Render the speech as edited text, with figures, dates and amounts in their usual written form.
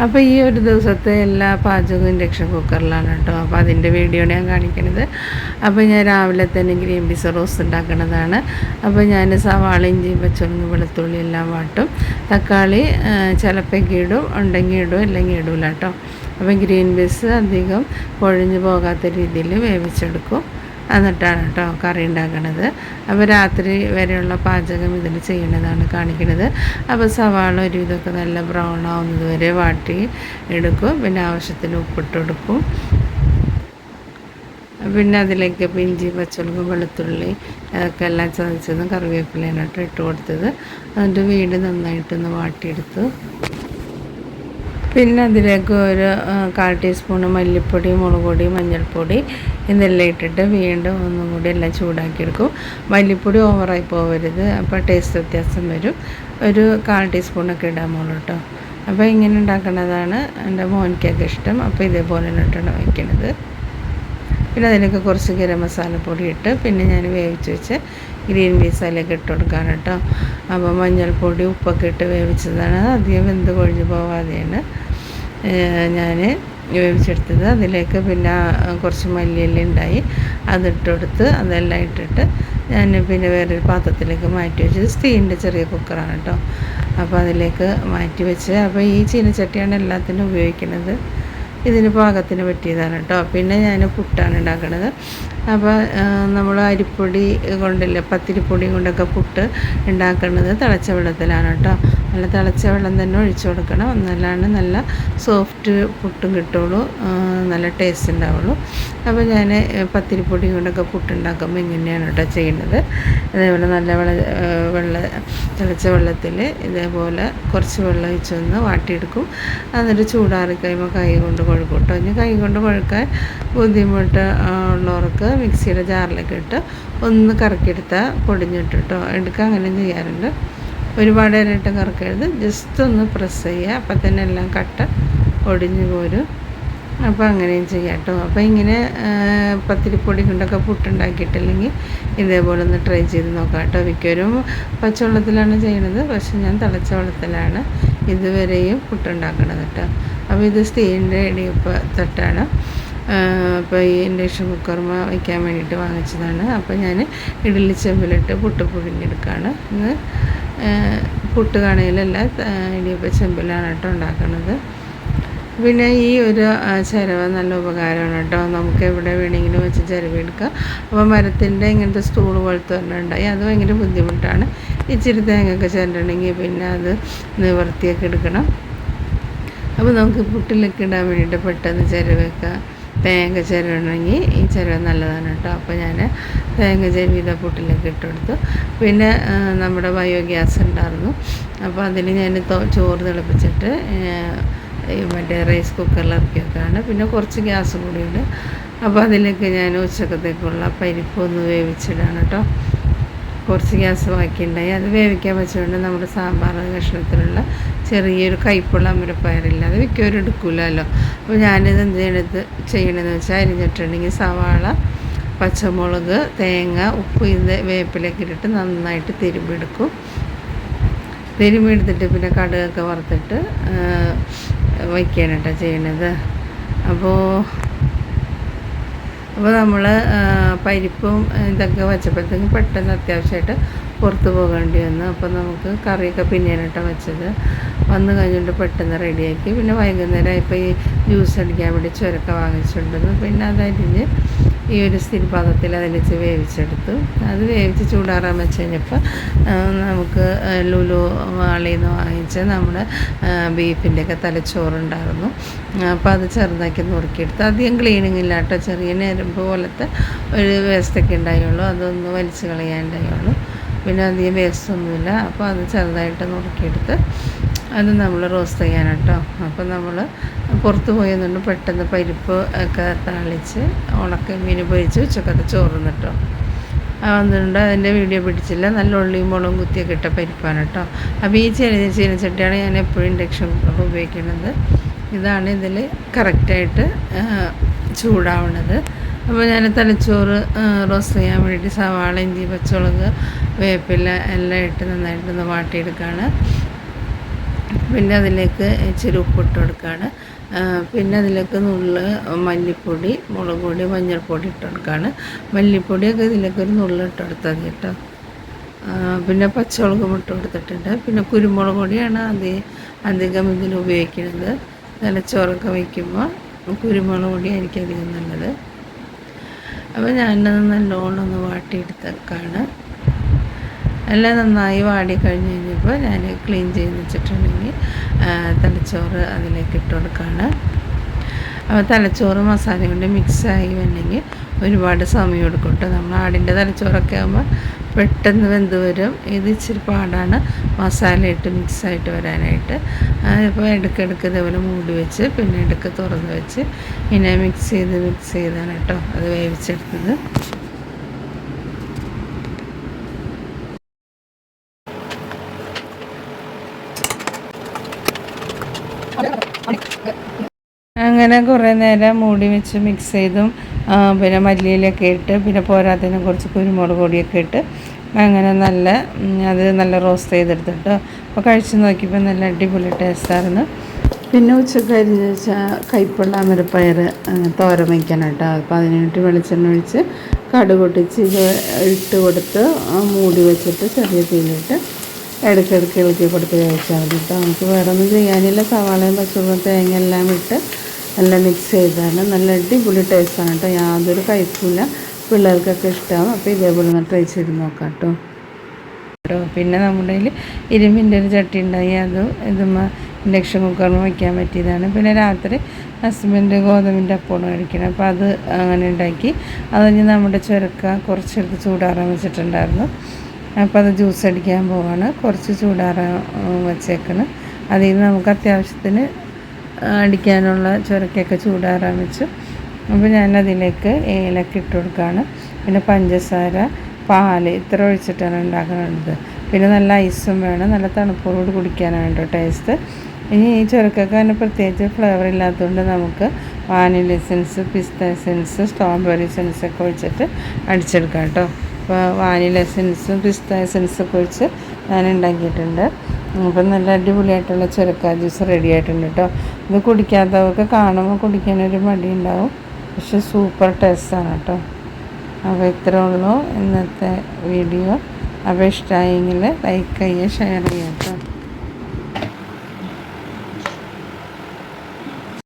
അപ്പോൾ ഈ ഒരു ദിവസത്തെ എല്ലാ പാചകവും ഇൻഡക്ഷൻ കുക്കറിലാണ് കേട്ടോ. അപ്പോൾ അതിൻ്റെ വീഡിയോ ഞാൻ കാണിക്കുന്നത്. അപ്പോൾ ഞാൻ രാവിലെ തന്നെ ഗ്രീൻ പീസ് റോസ്റ്റ് ഉണ്ടാക്കുന്നതാണ്. അപ്പോൾ ഞാൻ സവാള, ഇഞ്ചി, പച്ചമുളക്, വെളുത്തുള്ളി എല്ലാം വാട്ടും. തക്കാളി ചിലപ്പോൾ ഇടും, ഉണ്ടെങ്കിൽ ഇടും, അല്ലെങ്കിൽ ഇടൂല കേട്ടോ. അപ്പോൾ ഗ്രീൻ പീസ് അധികം കുഴഞ്ഞു പോകാത്ത രീതിയിൽ വേവിച്ചെടുക്കും. എന്നിട്ടാണ് കേട്ടോ കറി ഉണ്ടാക്കുന്നത്. അപ്പോൾ രാത്രി വരെയുള്ള പാചകം ഇതിൽ ചെയ്യുന്നതാണ് കാണിക്കുന്നത്. അപ്പോൾ സവാള ഒരു ഇതൊക്കെ നല്ല ബ്രൗൺ ആവുന്നത് വരെ വാട്ടി എടുക്കും. പിന്നെ ആവശ്യത്തിന് ഉപ്പിട്ട് കൊടുക്കും. പിന്നെ അതിലേക്ക് ഇഞ്ചി, പച്ചമുളക്, വെളുത്തുള്ളി അതൊക്കെ എല്ലാം ചതച്ചതും കറിവേപ്പിലയാണ് കേട്ടോ ഇട്ട് കൊടുത്തത്. എന്നിട്ട് വീണ്ടും നന്നായിട്ടൊന്ന് വാട്ടിയെടുത്തു. പിന്നെ അതിലേക്ക് ഒരു 1/4 ടീസ്പൂണ് മല്ലിപ്പൊടി, മുളക് പൊടി, മഞ്ഞൾപ്പൊടി ഇതെല്ലാം ഇട്ടിട്ട് വീണ്ടും ഒന്നും കൂടി എല്ലാം ചൂടാക്കിയെടുക്കും. മല്ലിപ്പൊടി ഓവറായി പോകരുത്, അപ്പോൾ ടേസ്റ്റ് വ്യത്യാസം വരും. ഒരു 1/4 ടീസ്പൂണൊക്കെ ഇടാമുള്ളൂ കേട്ടോ. അപ്പോൾ ഇങ്ങനെ ഉണ്ടാക്കുന്നതാണ് എൻ്റെ മോനിക്കൊക്കെ ഇഷ്ടം. അപ്പോൾ ഇതേപോലെ ഇട്ടാണ് വയ്ക്കുന്നത്. പിന്നെ അതിലേക്ക് കുറച്ച് ഗരം മസാലപ്പൊടി ഇട്ട് പിന്നെ ഞാൻ വേവിച്ച് വെച്ച് ഗ്രീൻ പീസ് അതിലേക്ക് ഇട്ട് കൊടുക്കാൻ കേട്ടോ. അപ്പോൾ മഞ്ഞൾപ്പൊടി, ഉപ്പൊക്കെ ഇട്ട് വേവിച്ചതാണ്. അധികം വെന്ത് കൊഴിഞ്ഞ് പോവാതെയാണ് ഞാൻ വേവിച്ചെടുത്തത്. അതിലേക്ക് പിന്നെ കുറച്ച് മല്ലിയില ഉണ്ടായി, അതിട്ട് കൊടുത്ത് അതെല്ലാം ഇട്ടിട്ട് ഞാൻ പിന്നെ വേറൊരു പാത്രത്തിലേക്ക് മാറ്റി വെച്ചത്. സ്റ്റീലിൻ്റെ ചെറിയ കുക്കറാണ് കേട്ടോ. അപ്പോൾ അതിലേക്ക് മാറ്റി വെച്ച്, അപ്പോൾ ഈ ചീനച്ചട്ടിയാണ് എല്ലാത്തിനും ഉപയോഗിക്കുന്നത്. ഇതിന് പാകത്തിന് പറ്റിയതാണ് കേട്ടോ. പിന്നെ ഞാൻ പുട്ടാണ് ഉണ്ടാക്കുന്നത്. അപ്പോൾ നമ്മൾ അരിപ്പൊടി കൊണ്ടല്ലേ, പത്തിരിപ്പൊടി കൊണ്ടൊക്കെ പുട്ട് ഉണ്ടാക്കുന്നത് തിളച്ച വെള്ളത്തിലാണ് കേട്ടോ. നല്ല തിളച്ച വെള്ളം തന്നെ ഒഴിച്ചു കൊടുക്കണം, എന്നാലാണ് നല്ല സോഫ്റ്റ് പുട്ടും കിട്ടുള്ളൂ, നല്ല ടേസ്റ്റ് ഉണ്ടാവുള്ളൂ. അപ്പോൾ ഞാൻ പത്തിരിപ്പൊടി കൊണ്ടൊക്കെ പുട്ടുണ്ടാക്കുമ്പോൾ ഇങ്ങനെയാണ് കേട്ടോ ചെയ്യുന്നത്. അതേപോലെ നല്ല തിളച്ച വെള്ളത്തിൽ ഇതേപോലെ കുറച്ച് വെള്ളം ഒഴിച്ചൊന്ന് വാട്ടിയെടുക്കും. എന്നിട്ട് ചൂടാറി കഴിയുമ്പോൾ കൈ കൊണ്ട് കുഴക്കും കേട്ടോ. ഇനി കൈ കൊണ്ട് കുഴക്കാൻ ബുദ്ധിമുട്ട് ഉള്ളവർക്ക് മിക്സിയുടെ ജാറിലേക്ക് ഇട്ട് ഒന്ന് കറക്കിയെടുത്താൽ പൊടിഞ്ഞിട്ട് കേട്ടോ എടുക്കുക. അങ്ങനെ ചെയ്യാറുണ്ട്. ഒരുപാട് നേരമായിട്ട് കറക്കരുത്, ജസ്റ്റ് ഒന്ന് പ്രസ് ചെയ്യുക, അപ്പം തന്നെ എല്ലാം കട്ട ഒടിഞ്ഞു പോരും. അപ്പോൾ അങ്ങനെയും ചെയ്യാം കേട്ടോ. അപ്പോൾ ഇങ്ങനെ പത്തിരിപ്പൊടി കൊണ്ടൊക്കെ പുട്ടുണ്ടാക്കിയിട്ടില്ലെങ്കിൽ ഇതേപോലെ ഒന്ന് ട്രൈ ചെയ്ത് നോക്കാം കേട്ടോ. മിക്കവരും പച്ചവെള്ളത്തിലാണ് ചെയ്യുന്നത്, പക്ഷെ ഞാൻ തിളച്ച വെള്ളത്തിലാണ് ഇതുവരെയും പുട്ടുണ്ടാക്കണത് കേട്ടോ. അപ്പോൾ ഇത് സ്റ്റീലിൻ്റെ ഇടിയപ്പ തട്ടാണ്. അപ്പോൾ ഈ ഇൻഡക്ഷൻ കുക്കർമ വയ്ക്കാൻ വേണ്ടിയിട്ട് വാങ്ങിച്ചതാണ്. അപ്പോൾ ഞാൻ ഇഡ്ഡലി ചെമ്പിലിട്ട് പുട്ട് പുഴുങ്ങിയെടുക്കുകയാണ്. ഇന്ന് പുട്ട് കണയിലല്ല, ഇടിയപ്പ ചെമ്പിലാണ് കേട്ടോ ഉണ്ടാക്കുന്നത്. പിന്നെ ഈ ഒരു ചിരവ നല്ല ഉപകാരമാണ് കേട്ടോ. നമുക്ക് എവിടെ വേണമെങ്കിലും വെച്ച് ചിരവെടുക്കാം. അപ്പോൾ മരത്തിൻ്റെ ഇങ്ങനത്തെ സ്റ്റൂൾ പോലത്തെ ഉണ്ടായി, അത് ഭയങ്കര ബുദ്ധിമുട്ടാണ്. ഇച്ചിരി തേങ്ങയൊക്കെ ചിരണ്ടണമെങ്കിൽ പിന്നെ അത് നിവർത്തിയൊക്കെ എടുക്കണം. അപ്പോൾ നമുക്ക് പുട്ടിലൊക്കെ ഇടാൻ വേണ്ടിയിട്ട് പെട്ടെന്ന് ചിരവെക്കാം. തേങ്ങ ചിരവണമെങ്കിൽ ഈ ചിരവ നല്ലതാണ് കേട്ടോ. അപ്പോൾ ഞാൻ തേങ്ങ ചിരവിത പുട്ടിലേക്ക് ഇട്ട് കൊടുത്തു. പിന്നെ നമ്മുടെ ബയോഗ്യാസ് ഉണ്ടായിരുന്നു. അപ്പോൾ അതിൽ ഞാൻ ചോറ് തിളപ്പിച്ചിട്ട് മറ്റേ റൈസ് കുക്കറിൽ ഇറക്കി വെക്കുകയാണ്. പിന്നെ കുറച്ച് ഗ്യാസ് കൂടിയുണ്ട്. അപ്പോൾ അതിലേക്ക് ഞാൻ ഉച്ചക്കത്തേക്കുള്ള പരിപ്പ് ഒന്ന് വേവിച്ചിടാണ് കേട്ടോ. കുറച്ച് ഗ്യാസ് ബാക്കിയുണ്ടായി, അത് വേവിക്കാൻ വെച്ചുകൊണ്ട് നമ്മുടെ സാമ്പാർ കഷ്ണത്തിലുള്ള ചെറിയൊരു കയ്പുള്ള അമരപ്പയറില്ല, അത് മിക്കവരും എടുക്കില്ലല്ലോ. അപ്പോൾ ഞാനിത് ചെയ്യണമെന്ന് വെച്ചാൽ അരിഞ്ഞിട്ടുണ്ടെങ്കിൽ സവാള, പച്ചമുളക്, തേങ്ങ, ഉപ്പ് ഇത് വേപ്പിലേക്ക് ഇട്ടിട്ട് നന്നായിട്ട് തിരുമ്പിയെടുക്കും. തിരുമ്പിയെടുത്തിട്ട് പിന്നെ കടുകൊക്കെ വറുത്തിട്ട് വയ്ക്കുകയാണ് കേട്ടോ ചെയ്യണത്. അപ്പോൾ നമ്മൾ പരിപ്പും ഇതൊക്കെ വെച്ചപ്പോഴത്തേക്കും പെട്ടെന്ന് അത്യാവശ്യമായിട്ട് പുറത്ത് പോകേണ്ടി വന്നു. അപ്പോൾ നമുക്ക് കറിയൊക്കെ പിന്നെയാണ് കേട്ടോ വെച്ചത്. വന്നു കഴിഞ്ഞിട്ട് പെട്ടെന്ന് റെഡിയാക്കി. പിന്നെ വൈകുന്നേരം ഇപ്പോൾ ഈ ജ്യൂസ് അടിക്കാൻ വേണ്ടി ചുരക്ക വാങ്ങിച്ചിട്ടുണ്ടെന്ന്, പിന്നെ അതരിഞ്ഞ് ഈ ഒരു സ്റ്റീൽ പാത്രത്തിൽ അതിലിച്ച് വേവിച്ചെടുത്തു. അത് വേവിച്ച് ചൂടാറാൻ വെച്ച് കഴിഞ്ഞപ്പോൾ നമുക്ക് ലുലു മാളിൽ നിന്ന് വാങ്ങിച്ച് നമ്മുടെ ബീഫിൻ്റെയൊക്കെ തലച്ചോറുണ്ടായിരുന്നു. അപ്പോൾ അത് ചെറുതാക്കി നുറുക്കിയെടുത്ത്, അധികം ക്ലീനിങ് ഇല്ല കേട്ടോ. ചെറിയ ഞരമ്പ് പോലത്തെ ഒരു വേസ്റ്റൊക്കെ ഉണ്ടായുള്ളൂ, അതൊന്ന് വലിച്ച് കളയാനുണ്ടായുള്ളൂ. പിന്നെ അധികം വേസ്റ്റൊന്നുമില്ല. അപ്പോൾ അത് ചെറുതായിട്ട് നുറുക്കിയെടുത്ത് അത് നമ്മൾ റോസ്റ്റ് ചെയ്യാൻ കേട്ടോ. അപ്പോൾ നമ്മൾ പുറത്ത് പോയെന്നുകൊണ്ട് പെട്ടെന്ന് പരിപ്പ് ഒക്കെ താളിച്ച് ഉണക്കമീൻ പൊരിച്ച് ഉച്ചക്കത്തെ ചോറ് കേട്ടോ. വന്നിട്ടുണ്ട്, അതിൻ്റെ വീഡിയോ പിടിച്ചില്ല. നല്ല ഉള്ളിയും മുളകും കുത്തിയൊക്കെ ഇട്ട പരിപ്പാണ് കേട്ടോ. അപ്പോൾ ഈ ചീനച്ചട്ടിയാണ് ഞാൻ എപ്പോഴും ഇൻഡക്ഷൻ കുക്കർ ഉപയോഗിക്കുന്നത്. ഇതാണ് ഇതിൽ കറക്റ്റായിട്ട് ചൂടാവുന്നത്. അപ്പോൾ ഞാൻ തലച്ചോറ് റോസ്റ്റ് ചെയ്യാൻ വേണ്ടിയിട്ട് സവാള, ഇഞ്ചി, പച്ചമുളക്, വേപ്പില എല്ലാം ഇട്ട് നന്നായിട്ടൊന്ന് വാട്ടിയെടുക്കുകയാണ്. പിന്നെ അതിലേക്ക് ഇച്ചിരി ഉപ്പിട്ട് കൊടുക്കുകയാണ്. പിന്നെ അതിലേക്ക് നുള്ള് മല്ലിപ്പൊടി, മുളക് പൊടി, മഞ്ഞൾപ്പൊടി ഇട്ട് കൊടുക്കുകയാണ്. മല്ലിപ്പൊടിയൊക്കെ ഇതിലേക്ക് ഒരു നുള്ള് ഇട്ട് കൊടുത്താൽ മതി കേട്ടോ. പിന്നെ പച്ചമുളകും ഇട്ട് കൊടുത്തിട്ടുണ്ട്. പിന്നെ കുരുമുളക് പൊടിയാണ് അധികം ഇതിൽ ഉപയോഗിക്കുന്നത്. തലച്ചോറൊക്കെ വയ്ക്കുമ്പോൾ കുരുമുളക് പൊടിയായിരിക്കും അധികം നല്ലത്. അപ്പോൾ ഞാനത് നല്ലോണം ഒന്ന് വാട്ടിയെടുത്തേക്കാണ്. എല്ലാം നന്നായി വാടി കഴിഞ്ഞ് കഴിഞ്ഞപ്പോൾ ഞാൻ ക്ലീൻ ചെയ്ത് വെച്ചിട്ടുണ്ടെങ്കിൽ തലച്ചോറ് അതിലേക്ക് ഇട്ട് കൊടുക്കുകയാണ്. അപ്പോൾ തലച്ചോറ് മസാല കൊണ്ട് മിക്സായി വന്നെങ്കിൽ ഒരുപാട് സമയം എടുക്കും കേട്ടോ. നമ്മൾ ആടിൻ്റെ തലച്ചോറൊക്കെ ആകുമ്പോൾ പെട്ടെന്ന് വെന്ത് വരും. ഇത് ഇച്ചിരി പാടാണ് മസാല ഇട്ട് മിക്സായിട്ട് വരാനായിട്ട്. ഇപ്പോൾ ഇടയ്ക്കിടയ്ക്ക് ഇതേപോലെ മൂടി വെച്ച് പിന്നെ ഇടയ്ക്ക് തുറന്ന് വെച്ച് ഇങ്ങനെ മിക്സ് ചെയ്താണ് കേട്ടോ അത് വേവിച്ചെടുത്തത്. അങ്ങനെ കുറേ നേരം മൂടി വെച്ച് മിക്സ് ചെയ്തും പിന്നെ മല്ലിയിലൊക്കെ ഇട്ട് പിന്നെ പോരാത്തതിന് കുറച്ച് കുരുമുളക് പൊടിയൊക്കെ ഇട്ട് അങ്ങനെ നല്ല റോസ്റ്റ് ചെയ്തെടുത്തിട്ടോ. അപ്പോൾ കഴിച്ച് നോക്കിയപ്പോൾ നല്ല അടിപൊളി ടേസ്റ്റായിരുന്നു. പിന്നെ ഉച്ചക്ക് അരിഞ്ഞ് വെച്ചാൽ കയ്പ്പുള്ള അമരപ്പയർ തോരൻ വയ്ക്കണം കേട്ടോ. അപ്പോൾ അതിനായിട്ട് വെളിച്ചെണ്ണ ഒഴിച്ച് കടുക് പൊട്ടിച്ച് ഇട്ട് കൊടുത്ത് മൂടി വെച്ചിട്ട് ചെറിയ തീയിലിട്ട് ഇടയ്ക്കിടയ്ക്ക് ഇളക്കി കൊടുത്ത് കഴിച്ചാൽ മതി കേട്ടോ. നമുക്ക് വേറെ ഒന്നും ചെയ്യാനില്ല. സവാളയും പച്ചമുളകും തേങ്ങ എല്ലാം ഇട്ട് എല്ലാം മിക്സ് ചെയ്താണ്. നല്ല അടിപൊളി ടേസ്റ്റാണ് കേട്ടോ. യാതൊരു കയ്പില്ല. പിള്ളേർക്കൊക്കെ ഇഷ്ടമാകും. അപ്പോൾ ഇതേപോലെ ഒന്ന് ട്രൈ ചെയ്ത് നോക്കാം കേട്ടോ. പിന്നെ നമ്മുടെ കയ്യിൽ ഇരുമ്പിൻ്റെ ഒരു ചട്ടി ഉണ്ടായി. ഇതുമ്മ ഇൻഡക്ഷൻ കുക്കറിൽ വയ്ക്കാൻ പറ്റിയതാണ്. പിന്നെ രാത്രി ഹസ്ബൻഡ് ഗോതമ്പിൻ്റെ അപ്പമാണ് കഴിക്കണം. അപ്പോൾ അത് അങ്ങനെ ഉണ്ടാക്കി അതിന് നമ്മുടെ ചുരക്ക കുറച്ചെടുത്ത് ചൂടാറാൻ വെച്ചിട്ടുണ്ടായിരുന്നു. അപ്പോൾ അത് ജ്യൂസ് അടിക്കാൻ പോവാണ്. കുറച്ച് ചൂടാറാൻ വെച്ചേക്കണം. അതിൽ നിന്ന് നമുക്ക് അത്യാവശ്യത്തിന് അടിക്കാനുള്ള ചുരക്കൊക്കെ ചൂടാറാൻ വെച്ചു. അപ്പോൾ ഞാനതിലേക്ക് ഏലക്ക ഇട്ട് കൊടുക്കുകയാണ്. പിന്നെ പഞ്ചസാര, പാൽ ഇത്ര ഒഴിച്ചിട്ടാണ് ഉണ്ടാക്കുന്നത്. പിന്നെ നല്ല ഐസും വേണം. നല്ല തണുപ്പോട് കുടിക്കാനാണ് കേട്ടോ ടേസ്റ്റ്. ഇനി ഈ ചുരക്കൊക്കെ തന്നെ പ്രത്യേകിച്ച് ഫ്ലേവർ ഇല്ലാത്തതുകൊണ്ട് നമുക്ക് വാനില എസൻസ്, പിസ്ത എസൻസ്, സ്ട്രോബെറി എസൻസ് ഒക്കെ ഒഴിച്ചിട്ട് അടിച്ചെടുക്കാം കേട്ടോ. അപ്പോൾ വാനില എസൻസും പിസ്ത എസൻസൊക്കെ ഒഴിച്ച് ഞാൻ ഉണ്ടാക്കിയിട്ടുണ്ട്. അപ്പം നല്ല അടിപൊളിയായിട്ടുള്ള ചുരക്ക ജ്യൂസ് റെഡി ആയിട്ടുണ്ട് കേട്ടോ. ഇത് കുടിക്കാത്തവർക്ക് കാണുമ്പോൾ കുടിക്കാനൊരു മടി ഉണ്ടാവും, പക്ഷെ സൂപ്പർ ടേസ്റ്റാണ് കേട്ടോ. അപ്പോൾ ഇത്രേ ഉള്ളൂ ഇന്നത്തെ വീഡിയോ. അപ്പോൾ ഇഷ്ടമായെങ്കിൽ ലൈക്ക് ചെയ്യുക, ഷെയർ ചെയ്യുക കേട്ടോ.